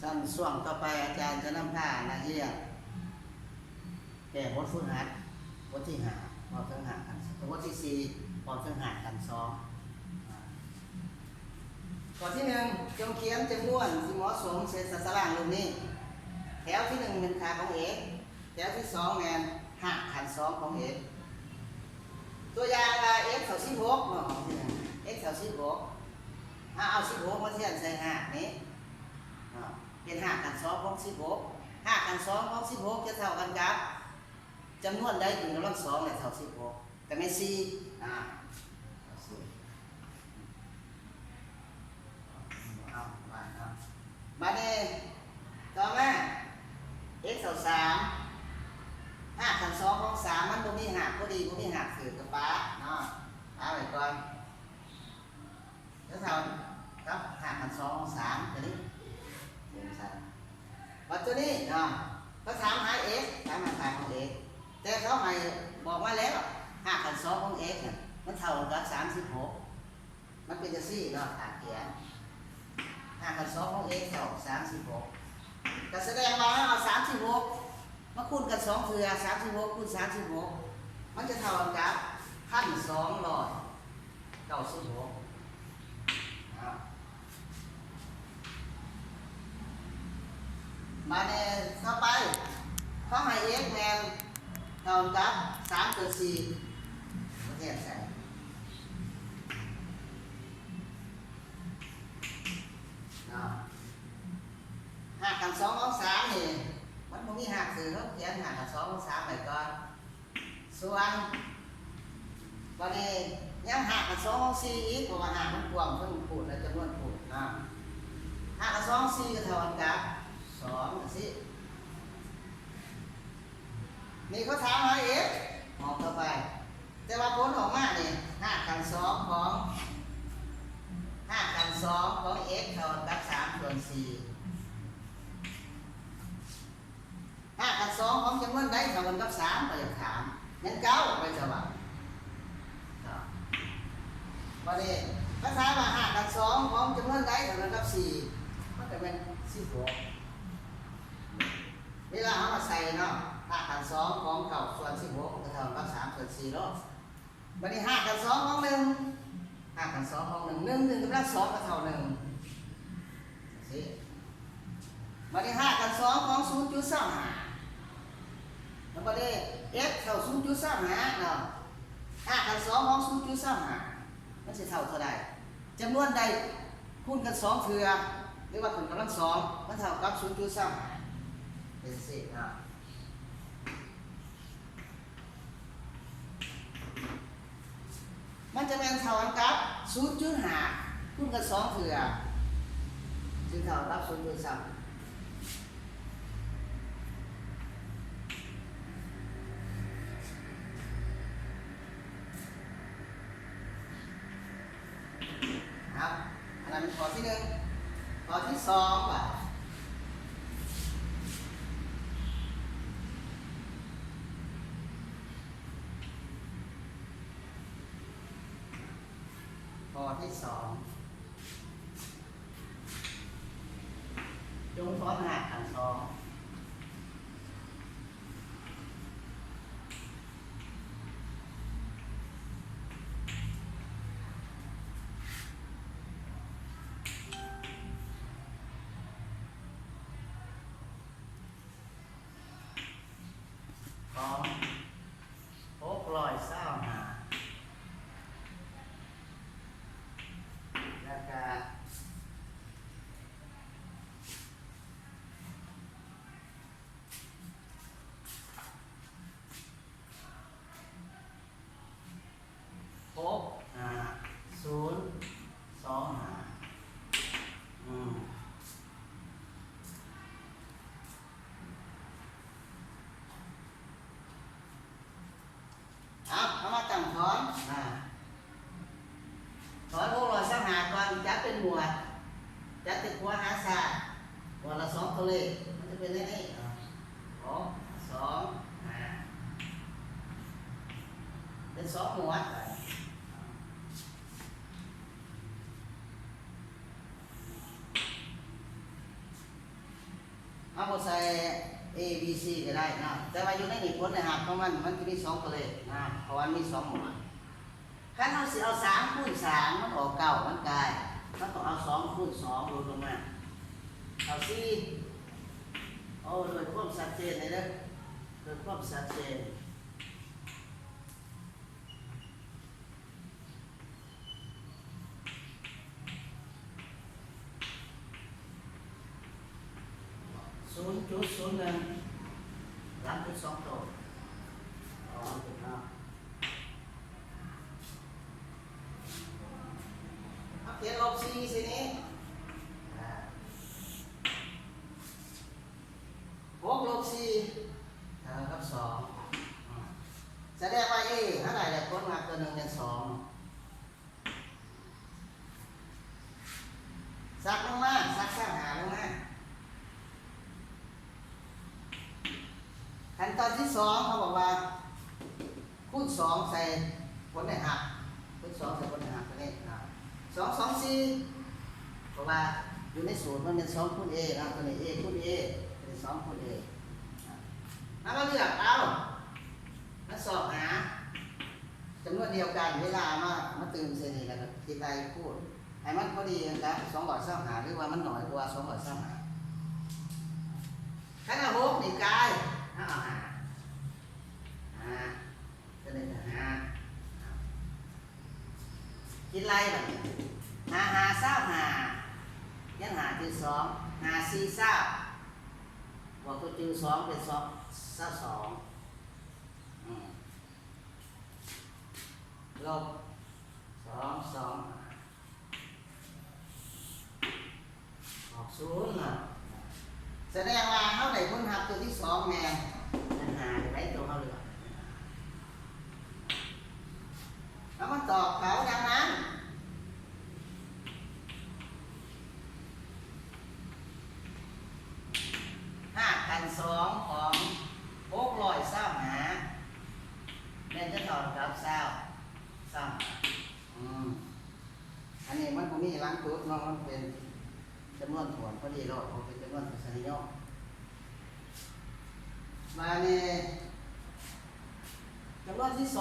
สั้นช่วงต่อไปอาจารย์จะนำผ้านักเรียนแก่บทฝึกหัดบทที่5พอถึงหากันบทที่4พอถึงหากัน2ข้อที่1จงเขียนจำนวนที่เหมาะสมเศษตารางรูปนี้แถวที่1เป็นค่าของ x แถวที่2แม่น5 ขัน 2ของ x ตัวอย่างว่า x เท่า16เนาะของที่1 x เท่า16เอา16มาเทียบใส่5นี้เป็น5 ขัน 2ของ16 5 ขัน 2ของ16จะเท่ากันกับจำนวนใดเป็นกำลัง2และเท่า16แต่ไม่4มาเนี่ยต่อมา x เท่า3 5 ขัน 2ของ3มันบ่มีหักพอดีบ่มีหักถือกับป้าเนาะเอาไว้ก่อนแล้วเท่ากับ5 ขัน 2ของ3ตัวนี้วัดตัวนี้เนาะเขาถามหา x ถามหาค่าของ x แต่เขาให้บอกมาแล้ว5 ขัน 2ของ x เนี่ยมันเท่ากับ36มันเป็นจังซี่เนาะขาดเขียน5 ขัน 2ของ x เท่า36ก็แสดงว่าเอา36มาคูณกัน2เทื่อ36คูณ36มันจะเท่ากับ1,296มาเนี่ยต่อไปเขาให้ x แทนเท่ากับ3 เกิน 4มาเทียบใส่5 ขัน 2ของ3นี่มันบ่มีหักถือเขาเขียน5 ขัน 2ของ3ไว้ก่อนส่วนวันนี้ยัง5 ขัน 2ของ4อีกเพราะว่า5มันกว้างเพิ่งพูดและจำนวนพูดนะ5 ขัน 2ของ4ก็เท่ากับ2สินี่เขาถามหา x มองต่อไปแต่ว่าผลออกมาเนี่ย5 ขัน 2ของ5 ขัน 2ของ x เท่ากับ3 ส่วน 4 5 ขัน 2ของจำนวนใดเท่ากันกับ3ไปถามงั้น9ไปจะว่าวันนี้ภาษาว่า5 ขัน 2ของจำนวนใดเท่ากันกับ4มันจะเป็น16เวลาเอามาใส่เนาะ5 ขัน 2ของ9 ส่วน 16ก็เท่ากับ3 ส่วน 4เนาะวันนี้5 ขัน 2ของ1 5 ขัน 2ของ1 1 1กำลัง2ก็เท่า1สิวันนี้5 ขัน 2ของ 0.25แล้วก็ได้ x เท่า 0.25 เนาะ5 ขัน 2ของ 0.25 มันจะเท่าเท่าใดจำนวนใดคูณกัน2เทื่อหรือว่าคูณกำลัง2มันเท่ากับ 0.25 เป็นสินะมันจะเป็นเท่ากับ 0.5 คูณกัน2เทื่อจึงเท่ากับ 0.3ครับอันนั้นเป็นข้อที่1ข้อที่2ป่ะข้อที่2จงถอน5 ขัน 2ของ625แล้วก็เอามาตั้งถอนถอน625ก่อนจัดเป็นหมวดจัดติดหัวหาศาสตร์หมวดละ2ตัวเลขมันจะเป็นได้นี่6 2 5เป็น2หมวด เอาบทใส่ A B C ก็ได้นะแต่ว่าอยู่ในนี้ผลในหักของมันจะมีสองตัวเลขนะเพราะว่ามีสองหมวดถ้าเราสิเอา3 คูณ 3มันออก9มันกลายมันต้องเอา2 คูณ 2ลดลงมาเอา4โอ้โดยความชัดเจนเลยเด้อโดยความชัดเจน0.01หลังจุด2ตัวถูกเนาะเอาเขียนลบ4สินี้6 ลบ 4เท่ากับ2แสดงว่า A เท่าไหร่แหละผลมาตัวหนึ่งเป็น2ซักลงมาซักสร้างหาลงมาขั้นตอนที่2เขาบอกว่าคูณ2ใส่ผลในหักคูณ2ใส่ผลในหักตัวนี้นะ2 2 4เพราะว่าอยู่ในสูตรมันเป็น2 คูณ A นะตัวนี้ A คูณ A เป็น2 คูณ A แล้วก็เลือกเอาแล้วสอบหาจำนวนเดียวกันเวลามาตื่นเสนีกันคิดใดพูดให้มันพอดีกันครับ225หรือว่ามันน้อยกว่า225ขั้นที่6นี่กายเอาหาจะได้หาคิดไรแบบนี้หาเศร้าหายันหาจุด2หา4เศร้าบอกตัวจุด2เป็น2เศร้า2ลบ2 2ออก0นะแสดงว่าเขาได้ผลหักตัวที่2แม่ยันหาได้ตัวเขาเลยแล้วมันตอบเขาดังนั้น5,200ของ600เศร้าหาเล่นจะตอบกับเศร้าอันนี้มันคงมีล้างตัวน้องมันเป็นจำนวนถ่วนพอดีรอดเป็นจำนวนทศนิยมมาเนี่ยจำนวนที่2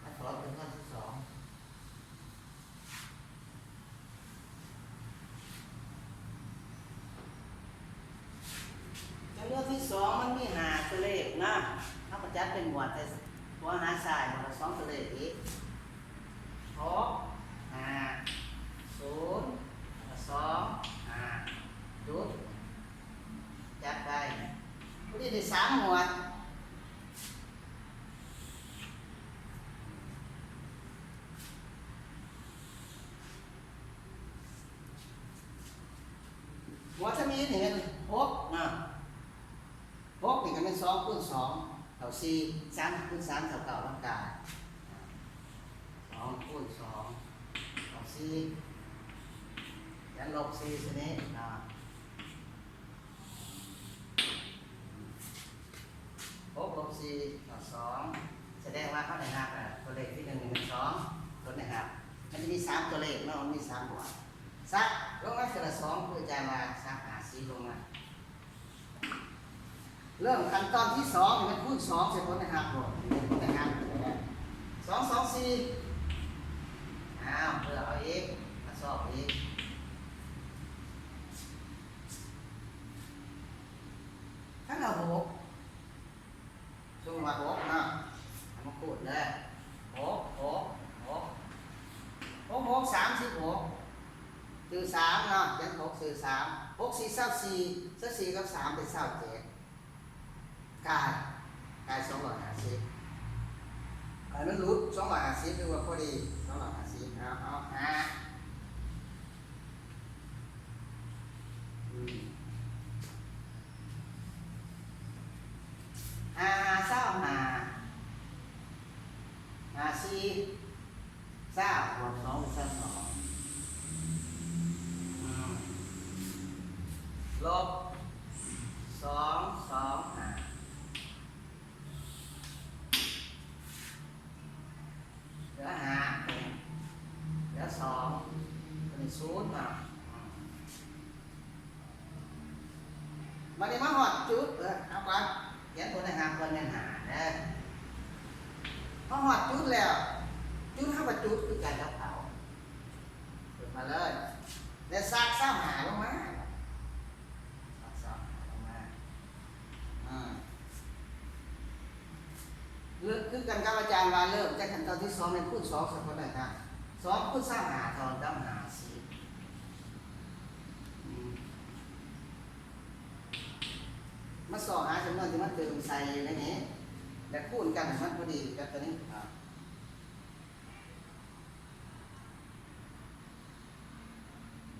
มาถอดจำนวนที่2จำนวนที่2มันมี5ตัวเลขนะถ้าประจัดเป็นหมวดแต่ตัวหาสายหมวดละ2ตัวเลขอีก6 5 0 2 5จุดจัดไปพอดีได้3หมวดหมวดจะมีนี่เป็น6นะ6นี่ก็เป็น2 คูณ 2เท่า4 3 คูณ 3เท่า9ร่างกาย2 คูณ 2เท่า4ยันลบ4สินี้นะ6 ลบ 4เท่า2แสดงว่าเขาได้หักตัวเลขที่1เป็น2ตัวในหักมันจะมี3ตัวเลขเนาะมันมี3หมวดซักลงมาทีละ2เพื่อจะมาซักหา4ลงมาเริ่มขั้นตอนที่2เป็นคูณ2ใส่ผลในหักหมดผลในหัก2 2 4เพื่อเอาอีกมาสอบอีกถ้าเรา6ช่วงมา6นะมาคูณเลย6 36คือ3เนาะยัน6คือ3 6 4 24กับ3เป็น27กาย250อันนั้นรูท250คือว่าพอดี250เอาเศร้า4 เศร้าบวก2เป็น2ลบ2 2 5เหลือ5เหลือ2 มาได้มาหอดจุดเอาก่อนเขียนตัวในหาคนในหานะพอหอดจุดแล้วจุดเข้ามาจุดคือการรับเผาเปิดมาเลยแล้วซากซ้ำหาลงมาซากซ้ำหาลงมาเลือกคือกันกับอาจารย์ว่าเริ่มจากขั้นตอนที่2ในคูณ2สักคนเลยครับ2คูณ3หาทอนดำหา4มาสอบหาจำนวนที่มันเติมใส่ในนี้และคูณกันมันพอดีกับตัวนี้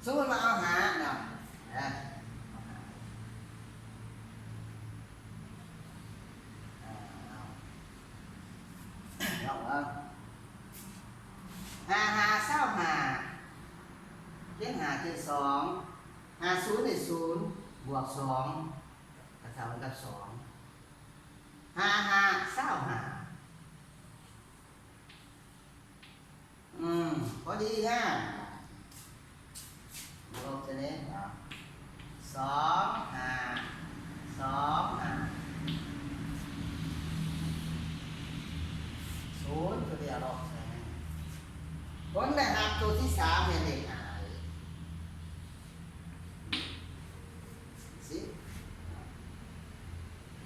สมมติว่าเอาหาเนาะหาเลี้ยงหาคือ2หา0ใน0บวก2ก็เท่ากับ2หาพอดีฮะลบตัวนี้2หา0ตัวเดียวลบผลเลยหักตัวที่3เป็นเลขหาสิ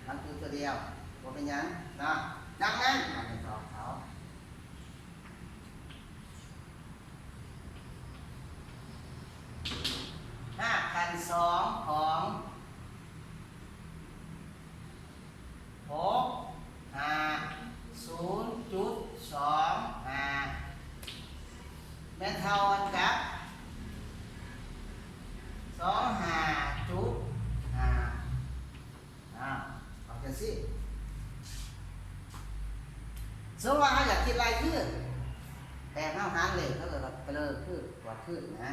มันคือตัวเดียวว่าเป็นยังนะดังนั้นมาเป็นต่อเขา5,200ของ650.25แม่นเท่ากันกับ25.5เอาจังสิสมมติว่าเราอยากคิดรายชื่อแต่เท่าหารเลยเขาก็ไปเลยคือกว่าขึ้นนะ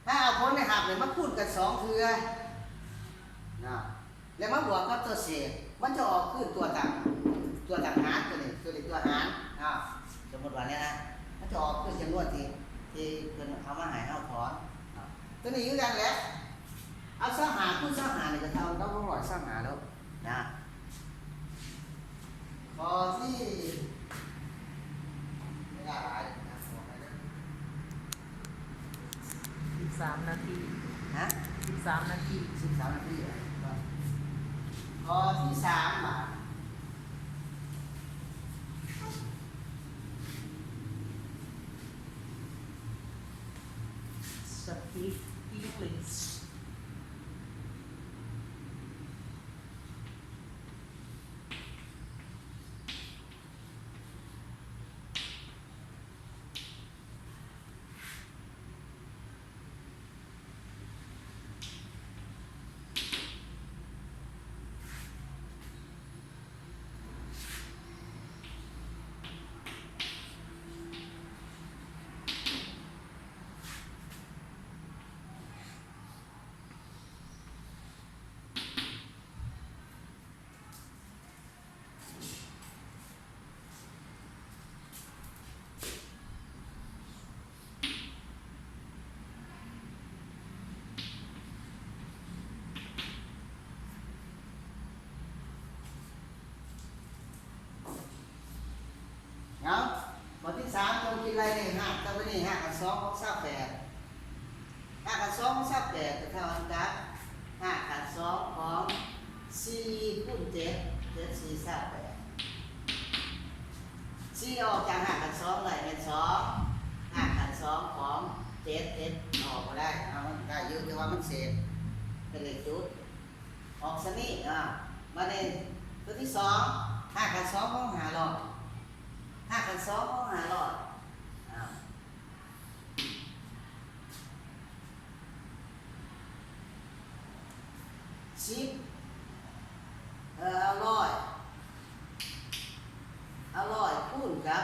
ถ้าเอาผลในหับเนี่ยมาคูณกัน2เทื่อนะแล้วมาบวกกับตัวเศษมันจะออกขึ้นตัวต่างหารตัวนี้ตัวหารสมมติว่าเนี่ยนะมันจะออกขึ้นจำนวนที่เพิ่นเอามาให้เฮาถอนตัวนี้อยู่กันแหละเอาสหารคูณสหารนี่ก็เท่ากับ100สหารแล้วนะข้อที่ไม่ได้หลายนะ13 นาที ฮะ13 นาที 13 นาทีข้อที่3บาทSpeak Englishเอาข้อที่3จงคิดรายเลข5ตัวนี้5กับ2ของ28 5กับ2ของ28ก็เท่ากันกับ5กับ2ของ4คูณ7 7 4 28 4ออกจาก5กับ2เลยเป็น2 5กับ2ของ7 7ออกมาได้เอาได้เยอะแต่ว่ามันเศษเป็นเลขจุดออกซะนี่มาในตัวที่2 5กับ2ของ5หลอด5กับ2ของ5หลอด10เอาร้อยคูณกับ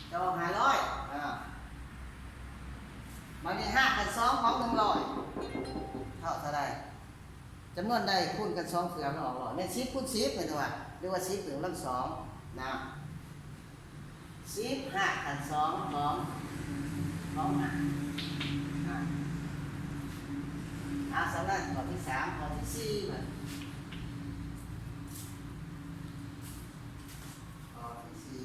จะออก500มันมี5กับ2ของ100เท่าไหร่จำนวนใดคูณกัน2เถื่อมันออก100แม่น10คูณ10เป็นตัวเรียกว่า10ถึง2นะ10 5กับ2ของ5เอาส นั้นข้อที่สามข้อที่สี่มาข้อที่สี่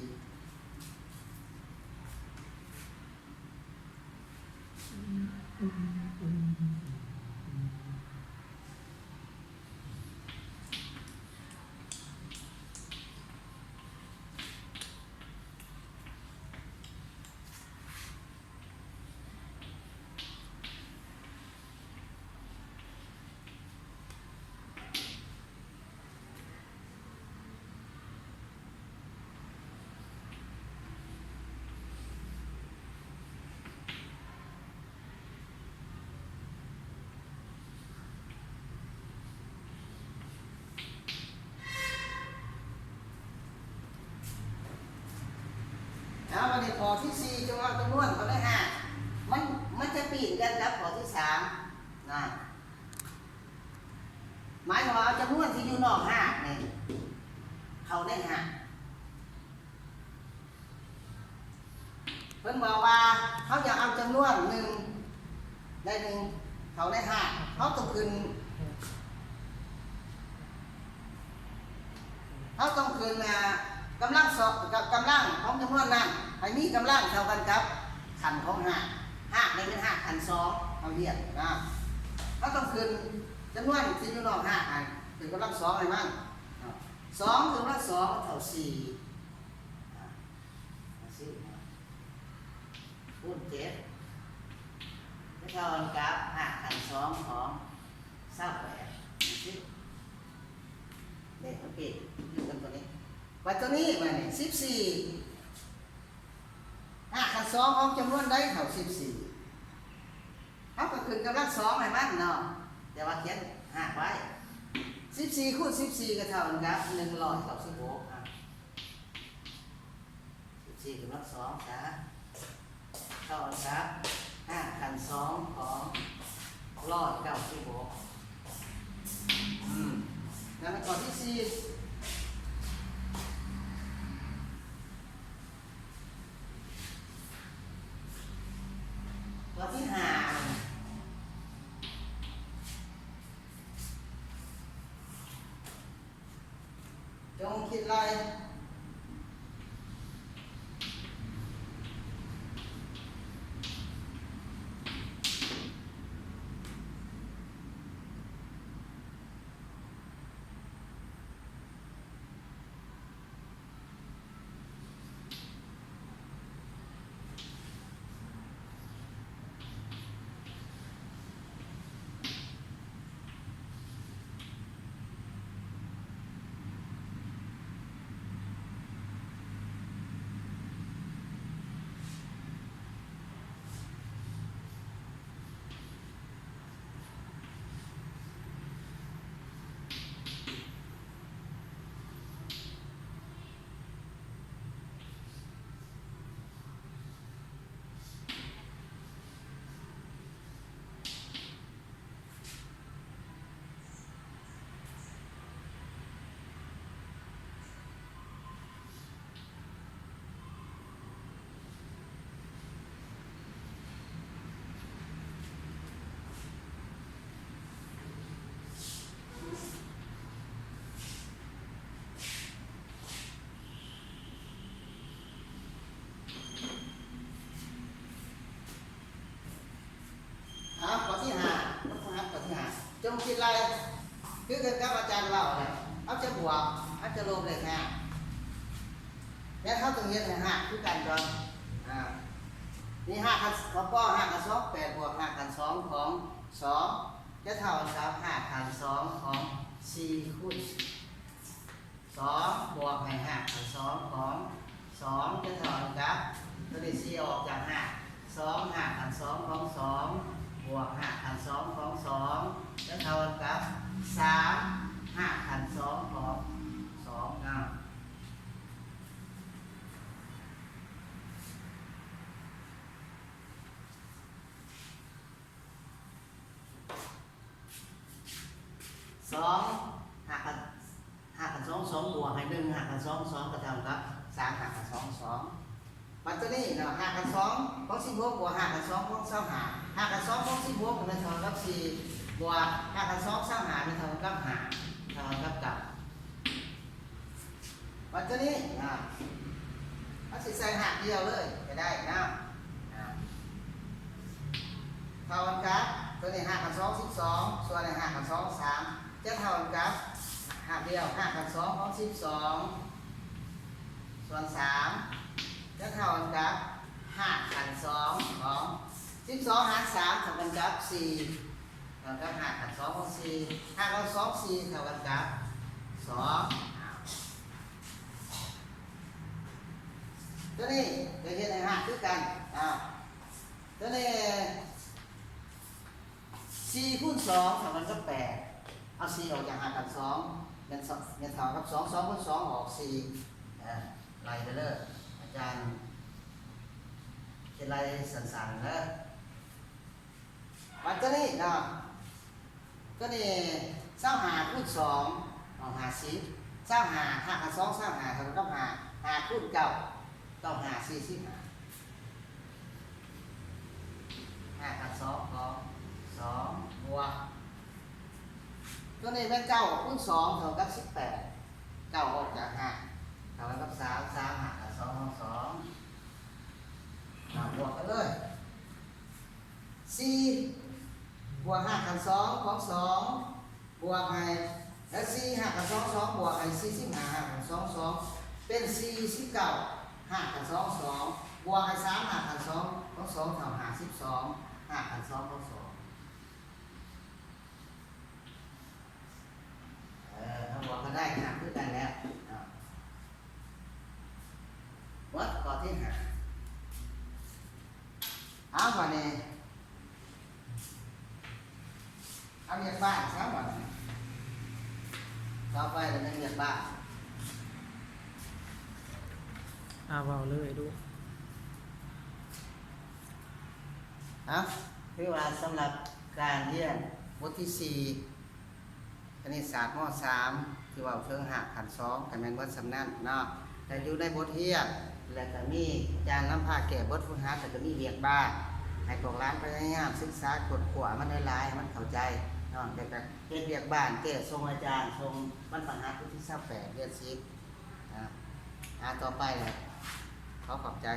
เอาวันนี้ข้อที่สี่จงเอาจำนวนข้อที่ห้ามันจะปีนกันครับข้อที่สามนะหมายถึงว่าเอาจำนวนที่อยู่นอกห้าเนี่ยเขาได้ห้าเพิ่นบอกว่าเขาจะเอาจำนวนหนึ่งได้หนึ่งเขาได้ห้าเขาต้องขึ้นกำลังสอบกับกำลังของจำนวนนั้นให้มีกำลังเท่ากันครับขันของห้าในเป็นห้าขันสองเอาเรียกนะเขาต้องขึ้นจำนวนที่อยู่นอกห้าถึงกำลังสองอะไรมั่งสองถึงกำลังสองเท่าสี่คูณเจ็ดไม่เท่ากันกับห้าขันสองของ28เด็กโอเคอยู่กันตัวนี้วัดตัวนี้มาเนี่ย14ขันสองของจำนวนได้เท่า14เขาก็ขึ้นกำลังสองให้มันเนาะแต่ว่าเขียน5ไว้14คูณ14ก็เท่ากันกับ196 14กำลังสองจ้ะเท่ากันกับ5ขันสองของ196นั่นเป็นข้อที่สี่ข้อที่ห้าจงคิดไรข้อที่ห้าข้อที่ห้าจงคิดไรคือกันกับอาจารย์เราเลยเอาจะบวกเอาจะลบเลยห้าแล้วเขาตรงนี้เลยห้าคือกันก่อนนี่5ขันของป้อ5ขัน2 8บวก5ขัน2ของ2จะเท่ากับ5ขัน2ของ4คูณ2บวกให้5ขัน2ของ2จะเท่ากับตัวนี้4ออกจาก5 2 5ขัน2ของ2บวก5ขัน2ของ2จะเท่ากับ3 5ขัน2ของ2นะ2 บวกให้1 5ขัน2 2ก็เท่ากับ3 5ขัน2 2ปัจจุบันนี้เนาะ5ขัน2ของ16บวก5ขัน2ของ25 5ขัน2ของ16ก็เท่ากับ4 บวกห้าพันสองสร้างหาเป็นเท่ากับหาเท่ากับกับวันนี้เอาสิใส่หักเดียวเลยจะได้นะเท่ากับตัวนี้ห้าพันสอง12ส่วนนี้ห้าพันสอง3จะเท่ากับหักเดียวห้าพันสองของ12ส่วน3จะเท่ากับ5,2ของ12หาร3เท่ากันกับ4เท่ากับ5,2ของ4 5,2 4เท่ากันกับ2ตัวนี้เดี๋ยวเห็นให้หักคือกันตัวนี้4คูณ2เท่ากันกับ8เอา4ออกจาก5,2เป็นเท่ากับ2 2คูณ2ออก4ไล่ไปเลยอาจารย์เป็นไรสั่นๆนะวันนี้ก็นี่เศร้าหาคูณ2เอา50เศร้าหา5,2เศร้าหาเท่ากับ5คูณ9ต้องหา45 5,2ของ2บวกตัวนี้เป็น9คูณ2เท่ากับ18 9ออกจาก5เท่ากับ3 3หา2ของ2บวกกันเลย4บวก5,2ของ2บวกให้แล้ว4 5,2 2บวกให้45 5,2 2เป็น49 5,2 2บวกให้3 5,2ของ2เท่า52 5,2ของ2ถ้าบวกกันได้หักด้วยกันแล้ววัดข้อที่5เอาวันนี้เอาเรียกบ้านซะวันนี้ต่อไปเราจะเรียกบ้าน เบาเลยดู คือว่าสำหรับการเรียนบทที่4คณิตศาสตร์ม.3 ที่ว่าเพิ่ง5,200กันแม่นบทสำนักเนาะแต่อยู่ในบทเรียนแล้วก็มีอาจารย์นำพาแก่บทฝึกหัดแล้วก็มีเรียกบ้านให้พวกร้านพยายามศึกษากดขวามันหลายๆให้มันเข้าใจเนาะแต่ก็เรียกบ้านแก่ทรงอาจารย์ทรงบรรพหัสที่28เรียน10ต่อไปเลยขอขอบใจ